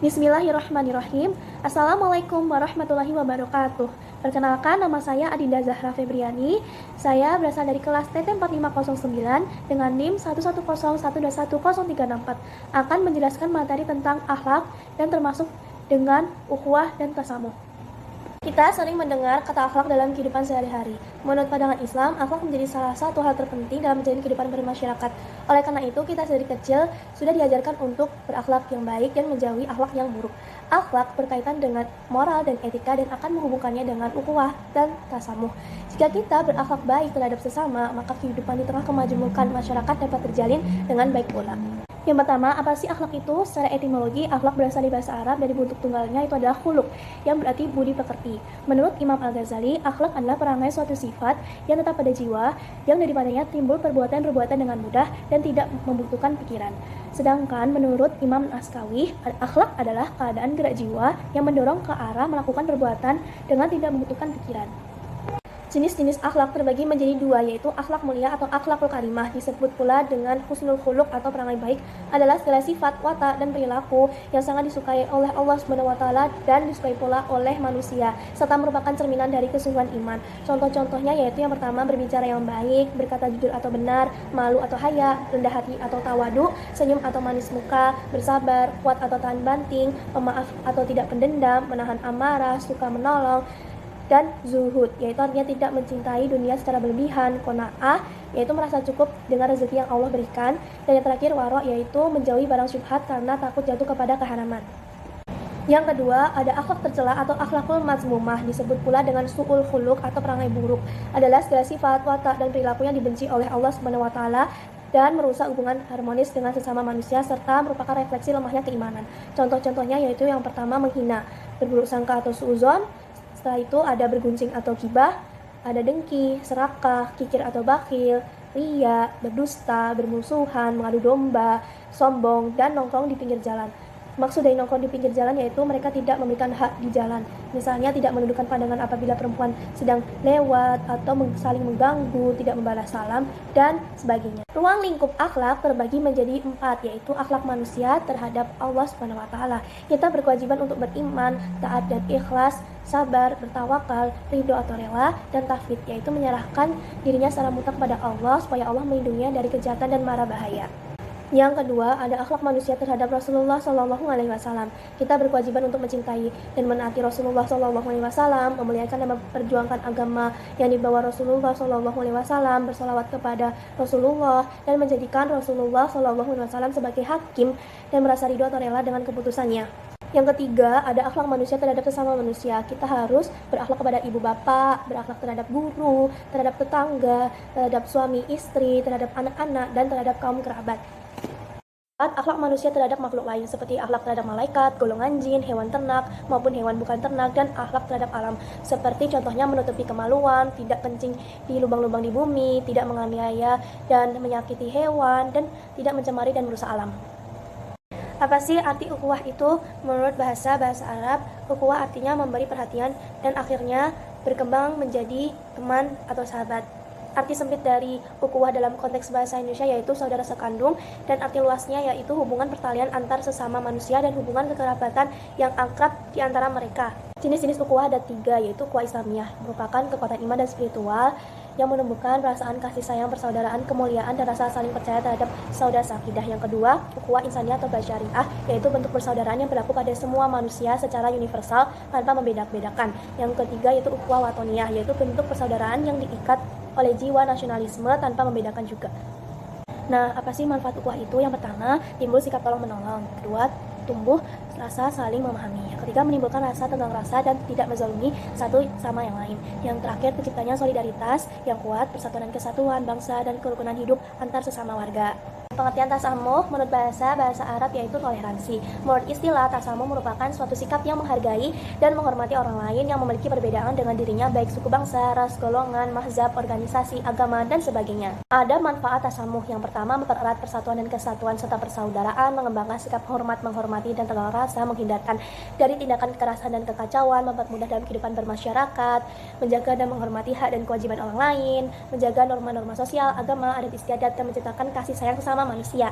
Bismillahirrahmanirrahim. Assalamualaikum warahmatullahi wabarakatuh. Perkenalkan, nama saya Adinda Zahra Febriani. Saya berasal dari kelas TT4509 dengan NIM 110121034. Akan menjelaskan materi tentang akhlak dan termasuk dengan ukhuwah dan tasamuh. Kita sering mendengar kata akhlak dalam kehidupan sehari-hari. Menurut pandangan Islam, akhlak menjadi salah satu hal terpenting dalam menjalani kehidupan bermasyarakat. Oleh karena itu, kita dari kecil sudah diajarkan untuk berakhlak yang baik dan menjauhi akhlak yang buruk. Akhlak berkaitan dengan moral dan etika dan akan menghubungkannya dengan ukhuwah dan tasamuh. Jika kita berakhlak baik terhadap sesama, maka kehidupan di tengah kemajemukan masyarakat dapat terjalin dengan baik pula. Yang pertama, apa sih akhlak itu? Secara etimologi, akhlak berasal dari bahasa Arab, dari bentuk tunggalnya itu adalah khuluq, yang berarti budi pekerti. Menurut Imam Al-Ghazali, akhlak adalah perangai suatu sifat yang tetap pada jiwa, yang daripadanya timbul perbuatan-perbuatan dengan mudah dan tidak membutuhkan pikiran. Sedangkan menurut Imam Askawi, akhlak adalah keadaan gerak jiwa yang mendorong ke arah melakukan perbuatan dengan tidak membutuhkan pikiran. Jenis-jenis akhlak terbagi menjadi dua, yaitu akhlak mulia atau akhlakul karimah. Disebut pula dengan husnul khuluq atau perangai baik, adalah segala sifat, watak, dan perilaku yang sangat disukai oleh Allah SWT dan disukai pula oleh manusia, serta merupakan cerminan dari kesungguhan iman. Contoh-contohnya yaitu yang pertama, berbicara yang baik, berkata jujur atau benar, malu atau haya, rendah hati atau tawadu, senyum atau manis muka, bersabar, kuat atau tahan banting, pemaaf atau tidak pendendam, menahan amarah, suka menolong, dan zuhud, yaitu artinya tidak mencintai dunia secara berlebihan. Qanaah, yaitu merasa cukup dengan rezeki yang Allah berikan. Dan yang terakhir, waro, yaitu menjauhi barang syubhat karena takut jatuh kepada keharaman. Yang kedua, ada akhlak tercela atau akhlakul mazmumah, disebut pula dengan su'ul khuluq atau perangai buruk. Adalah segala sifat, watak, dan perilaku yang dibenci oleh Allah SWT dan merusak hubungan harmonis dengan sesama manusia serta merupakan refleksi lemahnya keimanan. Contoh-contohnya yaitu yang pertama, menghina, berburuk sangka atau suuzon. Setelah itu ada berguncing atau gibah, ada dengki, serakah, kikir atau bakhil, riya, berdusta, bermusuhan, mengadu domba, sombong, dan nongkrong di pinggir jalan. Maksud dari nongkrong di pinggir jalan yaitu mereka tidak memberikan hak di jalan. Misalnya tidak menundukkan pandangan apabila perempuan sedang lewat atau saling mengganggu, tidak membalas salam, dan sebagainya. Ruang lingkup akhlak terbagi menjadi 4, yaitu akhlak manusia terhadap Allah SWT. Kita berkewajiban untuk beriman, taat dan ikhlas, sabar, bertawakal, ridho atau rela, dan tafwid, yaitu menyerahkan dirinya secara mutlak kepada Allah supaya Allah melindunginya dari kejahatan dan mara bahaya. Yang kedua, ada akhlak manusia terhadap Rasulullah SAW. Kita berkewajiban untuk mencintai dan menaati Rasulullah SAW, memuliakan dan memperjuangkan agama yang dibawa Rasulullah SAW, bersolawat kepada Rasulullah, dan menjadikan Rasulullah SAW sebagai hakim dan merasa ridho atau rela dengan keputusannya. Yang ketiga, ada akhlak manusia terhadap sesama manusia. Kita harus berakhlak kepada ibu bapak, berakhlak terhadap guru, terhadap tetangga, terhadap suami istri, terhadap anak-anak, dan terhadap kaum kerabat. Akhlak manusia terhadap makhluk lain seperti akhlak terhadap malaikat, golongan jin, hewan ternak maupun hewan bukan ternak, dan akhlak terhadap alam seperti contohnya menutupi kemaluan, tidak kencing di lubang-lubang di bumi, tidak menganiaya dan menyakiti hewan, dan tidak mencemari dan merusak alam. Apa sih arti ukhuwah itu? Menurut bahasa Arab, ukhuwah artinya memberi perhatian dan akhirnya berkembang menjadi teman atau sahabat. Arti sempit dari ukhuwah dalam konteks bahasa Indonesia yaitu saudara sekandung, dan arti luasnya yaitu hubungan pertalian antar sesama manusia dan hubungan kekerabatan yang akrab di antara mereka. Jenis-jenis ukhuwah ada 3, yaitu ukhuwah Islamiyah, merupakan kekuatan iman dan spiritual yang menumbuhkan perasaan kasih sayang, persaudaraan, kemuliaan, dan rasa saling percaya terhadap saudara sakidah. Yang kedua, ukhuwah insaniyah atau basyariah, yaitu bentuk persaudaraan yang berlaku pada semua manusia secara universal tanpa membeda-bedakan. Yang ketiga yaitu ukhuwah watoniyah, yaitu bentuk persaudaraan yang diikat oleh jiwa nasionalisme tanpa membedakan juga. Nah, apa sih manfaat ukhuwah itu? Yang pertama, timbul sikap tolong-menolong. Kedua, tumbuh rasa saling memahami. Yang ketiga, menimbulkan rasa tenggang rasa dan tidak menzalimi satu sama yang lain. Yang terakhir, terciptanya solidaritas yang kuat, persatuan dan kesatuan bangsa, dan kerukunan hidup antar sesama warga. Pengertian tasamuh menurut bahasa Arab yaitu toleransi. Menurut istilah, tasamuh merupakan suatu sikap yang menghargai dan menghormati orang lain yang memiliki perbedaan dengan dirinya, baik suku bangsa, ras, golongan, mazhab, organisasi, agama, dan sebagainya. Ada manfaat tasamuh. Yang pertama, mempererat persatuan dan kesatuan serta persaudaraan, mengembangkan sikap hormat, menghormati, dan tenggang rasa, menghindarkan dari tindakan kekerasan dan kekacauan, mempermudah dalam kehidupan bermasyarakat, menjaga dan menghormati hak dan kewajiban orang lain, menjaga norma-norma sosial, agama, adat istiadat, dan menciptakan kasih sayang sesama manusia.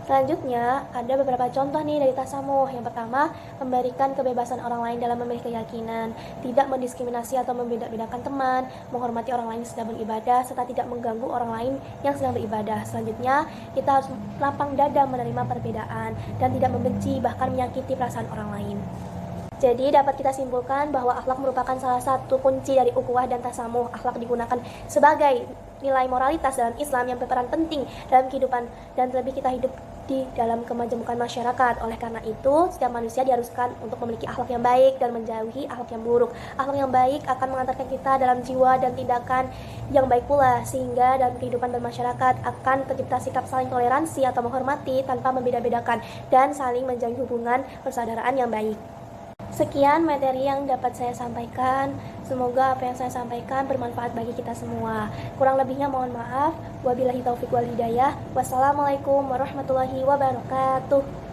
Selanjutnya, ada beberapa contoh nih dari tasamuh. Yang pertama, memberikan kebebasan orang lain dalam memilih keyakinan, tidak mendiskriminasi atau membeda-bedakan teman, menghormati orang lain yang sedang beribadah, serta tidak mengganggu orang lain yang sedang beribadah. Selanjutnya, kita harus lapang dada menerima perbedaan dan tidak membenci bahkan menyakiti perasaan orang lain. Jadi dapat kita simpulkan bahwa akhlak merupakan salah satu kunci dari ukhuwah dan tasamuh. Akhlak digunakan sebagai nilai moralitas dalam Islam yang berperan penting dalam kehidupan dan terlebih kita hidup di dalam kemajemukan masyarakat. Oleh karena itu, setiap manusia diharuskan untuk memiliki akhlak yang baik dan menjauhi akhlak yang buruk. Akhlak yang baik akan mengantarkan kita dalam jiwa dan tindakan yang baik pula, sehingga dalam kehidupan bermasyarakat akan tercipta sikap saling toleransi atau menghormati tanpa membeda-bedakan dan saling menjalin hubungan persaudaraan yang baik. Sekian materi yang dapat saya sampaikan. Semoga apa yang saya sampaikan bermanfaat bagi kita semua. Kurang lebihnya mohon maaf. Wabillahi taufiq wal hidayah. Wassalamualaikum warahmatullahi wabarakatuh.